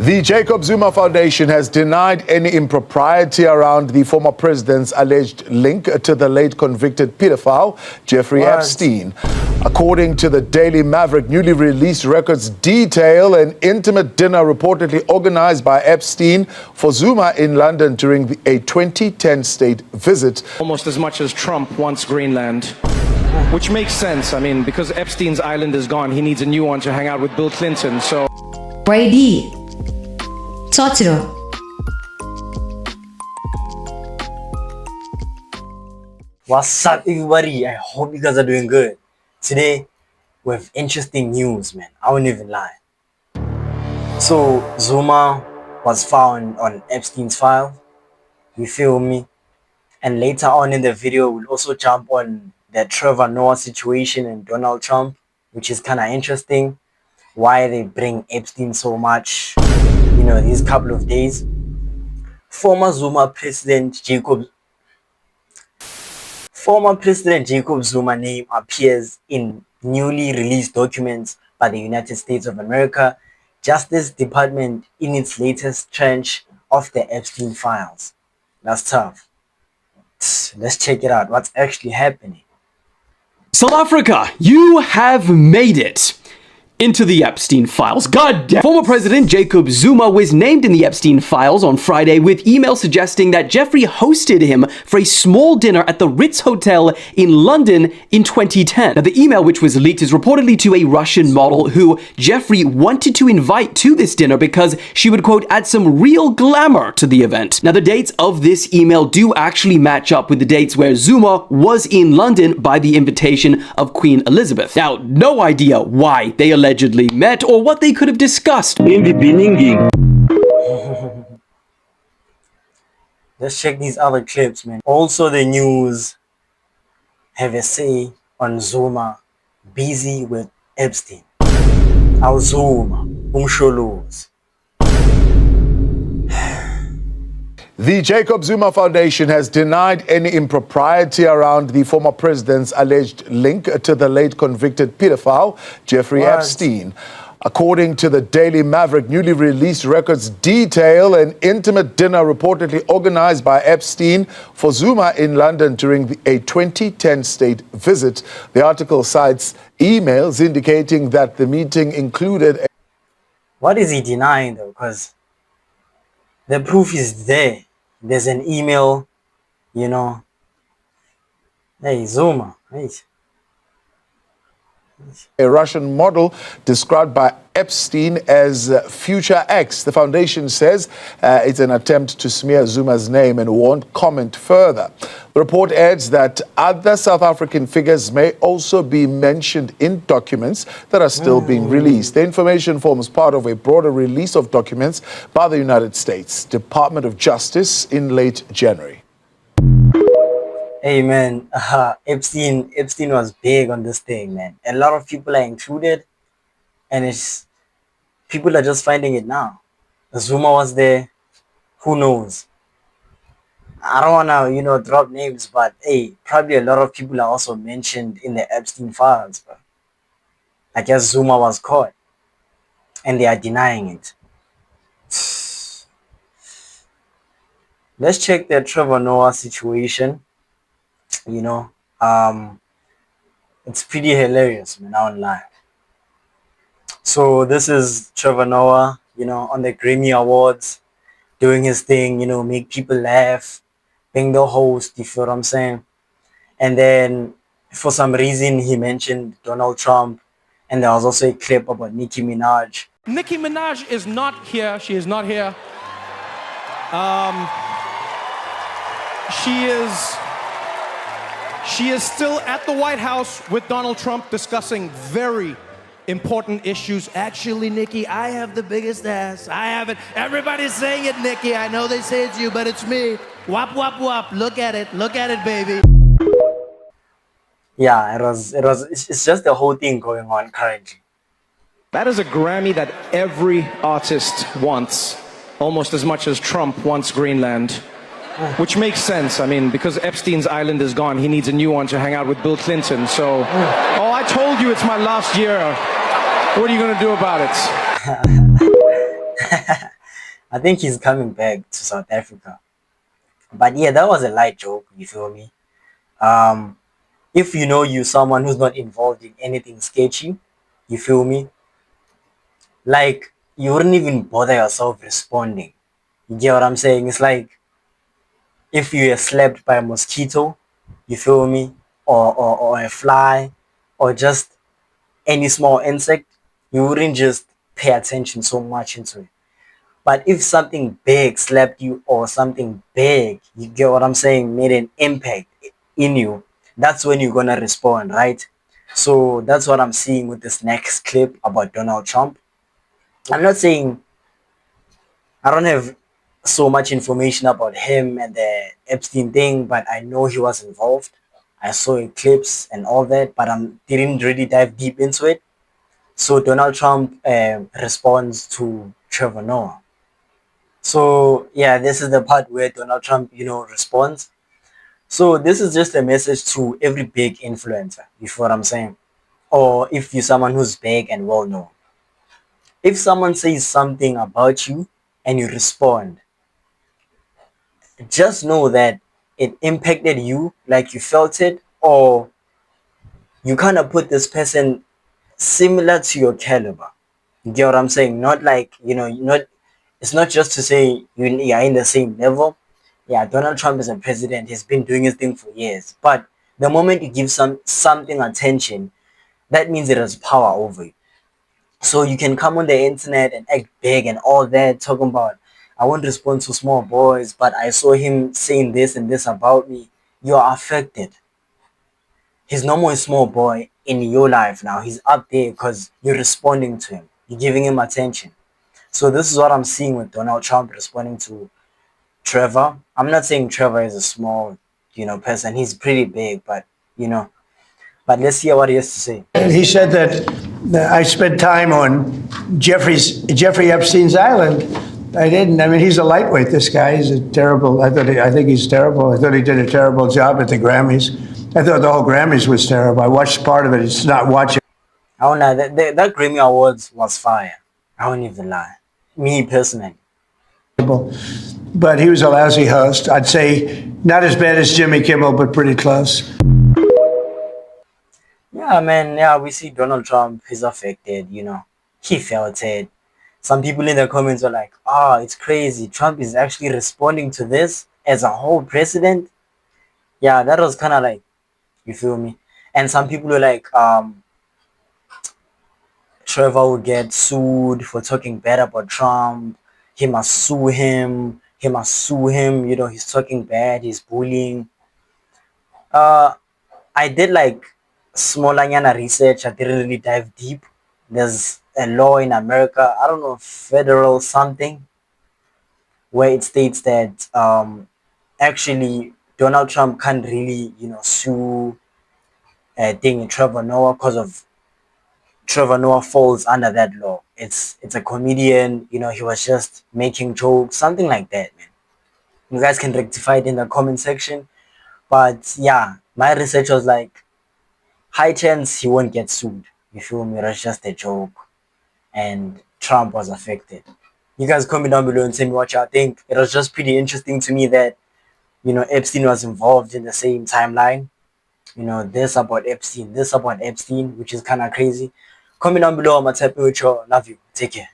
The Jacob Zuma Foundation has denied any impropriety around the former president's alleged link to the late convicted pedophile, Jeffery Epstein. According to the Daily Maverick, newly released records detail an intimate dinner reportedly organized by Epstein for Zuma in London during a 2010 state visit. Almost as much as Trump wants Greenland, which makes sense. I mean, because Epstein's island is gone, he needs a new one to hang out with Bill Clinton, so... Y.A.D. Totoro. What's up, everybody? I hope you guys are doing good. Today, we have interesting news, man. I won't even lie. So, Zuma was found on Epstein's file. You feel me? And later on in the video, we'll also jump on the Trevor Noah situation and Donald Trump, which is kind of interesting. Why they bring Epstein so much, you know, these couple of days. Former President Jacob Zuma name appears in newly released documents by the United States of America Justice Department in its latest tranche of the Epstein files. That's tough. Let's check it out. What's actually happening? South Africa, you have made it into the Epstein files. God damn. Former President Jacob Zuma was named in the Epstein files on Friday with emails suggesting that Jeffrey hosted him for a small dinner at the Ritz Hotel in London in 2010. Now, the email, which was leaked, is reportedly to a Russian model who Jeffrey wanted to invite to this dinner because she would, quote, add some real glamour to the event. Now, the dates of this email do actually match up with the dates where Zuma was in London by the invitation of Queen Elizabeth. Now, no idea why they allegedly met or what they could have discussed in the beginning. Let's check these other clips, man. Also, the news have a say on Zuma busy with Epstein. Our Zuma, umsholos. The Jacob Zuma Foundation has denied any impropriety around the former president's alleged link to the late convicted pedophile, Jeffery Epstein. According to the Daily Maverick, newly released records detail an intimate dinner reportedly organized by Epstein for Zuma in London during a 2010 state visit. The article cites emails indicating that the meeting included... What is he denying, though? Because the proof is there. There's an email, you know. Hey, Zuma. Hey. A Russian model described by Epstein as Future X. The foundation says it's an attempt to smear Zuma's name and won't comment further. The report adds that other South African figures may also be mentioned in documents that are still being released. The information forms part of a broader release of documents by the United States Department of Justice in late January. Hey man, Epstein was big on this thing, man. A lot of people are included, and people are just finding it now. Zuma was there. Who knows? I don't wanna, you know, drop names, but hey, probably a lot of people are also mentioned in the Epstein files, bro. I guess Zuma was caught, and they are denying it. Let's check the Trevor Noah situation. You know, it's pretty hilarious, man, online. So this is Trevor Noah, you know, on the Grammy Awards, doing his thing, you know, make people laugh, being the host, you feel what I'm saying? And then for some reason he mentioned Donald Trump, and there was also a clip about Nicki Minaj. Nicki Minaj is not here. She is not here. She is still at the White House with Donald Trump discussing very important issues. Actually, Nikki, I have the biggest ass. I have it. Everybody's saying it, Nikki. I know they say it's you, but it's me. Wop, wop, wop. Look at it. Look at it, baby. Yeah, it's just the whole thing going on currently. That is a Grammy that every artist wants, almost as much as Trump wants Greenland. Which makes sense. I mean, because Epstein's island is gone, he needs a new one to hang out with Bill Clinton. So, oh, I told you it's my last year. What are you going to do about it? I think he's coming back to South Africa. But yeah, that was a light joke, you feel me? Um, if you know you someone who's not involved in anything sketchy, you feel me? Like you wouldn't even bother yourself responding. You get what I'm saying? It's like if you are slapped by a mosquito, you feel me? Or a fly, or just any small insect, you wouldn't just pay attention so much into it. But if something big slapped you or something big, you get what I'm saying, made an impact in you, that's when you're gonna respond, right? So that's what I'm seeing with this next clip about Donald Trump. I'm not saying I don't have so much information about him and the Epstein thing, but I know he was involved. I saw clips and all that, but I didn't really dive deep into it. So Donald Trump responds to Trevor Noah. So yeah, this is the part where Donald Trump, responds. So this is just a message to every big influencer, you feel what I'm saying? Or if you're someone who's big and well known. If someone says something about you and you respond, just know that it impacted you, like you felt it, or you kind of put this person similar to your caliber. You get what I'm saying? Not like, not it's not just to say you're in the same level. Yeah, Donald Trump is a president. He's been doing his thing for years. But the moment you give something attention, that means it has power over you. So you can come on the internet and act big and all that, talking about I won't respond to small boys, but I saw him saying this and this about me. You are affected. He's no more a small boy in your life now. He's up there because you're responding to him. You're giving him attention. So this is what I'm seeing with Donald Trump responding to Trevor. I'm not saying Trevor is a small, person. He's pretty big, but let's hear what he has to say. And he said that I spent time on Jeffrey Epstein's island. I didn't. I mean, he's a lightweight. This guy. He's a terrible. I think he's terrible. I thought he did a terrible job at the Grammys. I thought the whole Grammys was terrible. I watched part of it. It's not watching. I don't know. That Grammy Awards was fire. I won't even lie. Me personally. But he was a lousy host. I'd say not as bad as Jimmy Kimmel, but pretty close. Yeah, man. Yeah, we see Donald Trump. He's affected. He felt it. Some people in the comments were like, "Oh, it's crazy. Trump is actually responding to this as a whole president." Yeah, that was kind of like, you feel me? And some people were like, Trevor would get sued for talking bad about Trump. He must sue him. He must sue him. He's talking bad. He's bullying. I did like small research. I didn't really dive deep. There's a law in America. I don't know, federal something, where it states that actually Donald Trump can't really, sue a thing in Trevor Noah because of Trevor Noah falls under that law. It's a comedian, he was just making jokes, something like that, man. You guys can rectify it in the comment section. But yeah, my research was like, high chance he won't get sued. You feel me? It was just a joke. And Trump was affected. You guys comment down below and tell me what y'all think. It was just pretty interesting to me that, Epstein was involved in the same timeline. This about Epstein, which is kind of crazy. Comment down below. I'm going to type with you. Love you. Take care.